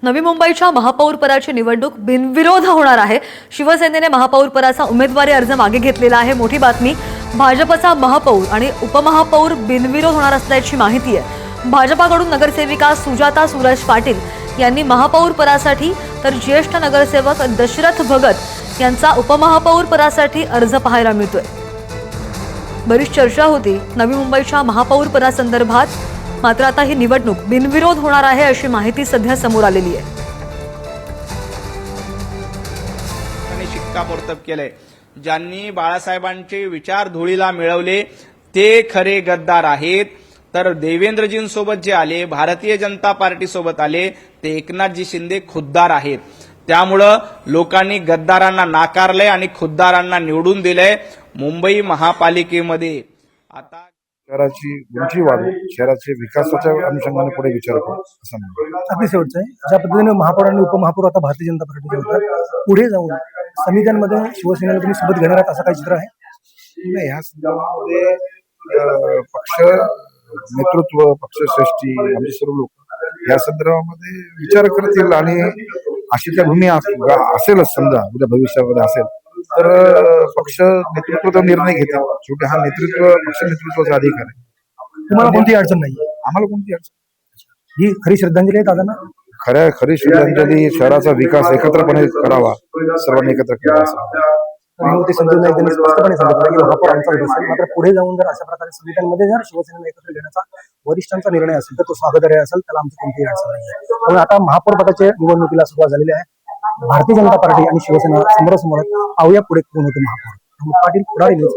नवी मुंबईच्या महापौरपदाची निवडणूक बिनविरोध होणार आहे। शिवसेनेने महापौरपदाचा उमेदवारी अर्ज मागे घेतलेला आहे। मोठी बातमी, भाजपचा महापौर आणि उपमहापौर बिनविरोध होणार असल्याची माहिती आहे। भाजपाकडून नगरसेविका सुजाता सूरज पाटील यांनी महापौरपदासाठी तर ज्येष्ठ नगरसेवक दशरथ भगत यांचा उपमहापौरपदासाठी अर्ज पाहायला मिळतोय। बरीच चर्चा होती नवी मुंबईच्या महापौरपदासंदर्भात, मात्र आता ही निवडणूक बिनविरोध होणार आहे अशी माहिती सध्या समोर आलेली आहे। शिक्कामोर्तब केलंय। ज्यांनी बाळासाहेबांचे विचार धुळीला मिळवले ते खरे गद्दार आहेत, तर देवेंद्रजींसोबत जे आले, भारतीय जनता पार्टी सोबत आले, ते एकनाथजी शिंदे खुद्दार आहेत। त्यामुळं लोकांनी गद्दारांना नाकारलंय आणि खुद्दारांना निवडून दिलंय। मुंबई महापालिकेमध्ये आता शहराची उंची वाढवून शहराच्या विकासाच्या अनुषंगाने पुढे विचार करू असं म्हणतो। अगदी शेवटचं आहे, ज्या पद्धतीने महापौर आणि उपमहापौर आता भारतीय जनता पार्टीचे होतात, पुढे जाऊन समित्यांमध्ये शिवसेनेला तुम्ही सोबत घेणार आहात असं काही चित्र आहे? नाही, ह्या संदर्भामध्ये पक्ष नेतृत्व, पक्षश्रेष्ठी, आमचे सर्व लोक या संदर्भामध्ये विचार करतील आणि अशी त्या भूमी असेलच, समजा उद्या भविष्यामध्ये असेल तर पक्ष नेतृत्वाचा निर्णय घेतील। शेवटी हा पक्ष नेतृत्वाचा अधिकार आहे। तुम्हाला कोणती अडचण नाही? आम्हाला कोणती अडचण? ही खरी श्रद्धांजली आहे दादांना। खरी श्रद्धांजली शहराचा विकास एकत्रपणे करावा, सर्वांनी एकत्र करावा। ते संजय नाईक यांनी स्पष्टपणे सांगितलं की महापौर आमचा असेल, मात्र पुढे जाऊन जर अशा प्रकारे समित्यांमध्ये जर शिवसेनेला एकत्र घेण्याचा वरिष्ठांचा निर्णय असेल तर तो स्वागतार्ह असेल, त्याला आमची कोणतीही अडचण नाही आहे। त्यामुळे आता महापौर पदाच्या निवडणुकीला सुरुवात झालेली आहे। भारतीय जनता पार्टी आणि शिवसेना समोरासमोर पाहूया पुढे कोण होते महापौर। पाटील पुढारी न्यूज।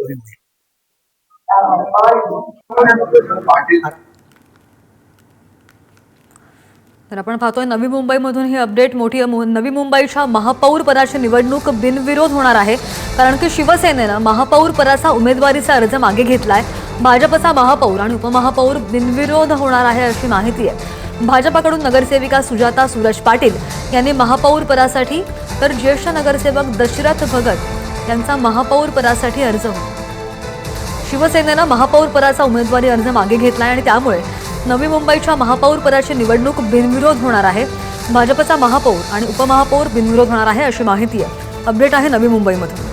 तर आपण पाहतोय नवी मुंबईमधून ही अपडेट मोठी। नवी मुंबईच्या महापौर पदाची निवडणूक बिनविरोध होणार आहे, कारण की शिवसेनेनं महापौर पदाचा उमेदवारीचा अर्ज मागे घेतलाय। भाजपचा महापौर आणि उपमहापौर बिनविरोध होणार आहे अशी माहिती आहे। भाजपाकडून नगरसेविका सुजाता सूरज पाटील यांनी महापौर पदासाठी तर ज्येष्ठ नगरसेवक दशरथ भगत यांचा महापौर पदासाठी अर्ज होता। शिवसेनेनं महापौर पदाचा उमेदवारी अर्ज मागे घेतलाय आणि त्यामुळे नवी मुंबईच्या महापौर पदाची निवडणूक बिनविरोध होणार आहे। भाजपचा महापौर आणि उपमहापौर बिनविरोध होणार आहे अशी माहिती आहे। अपडेट आहे नवी मुंबईमधून।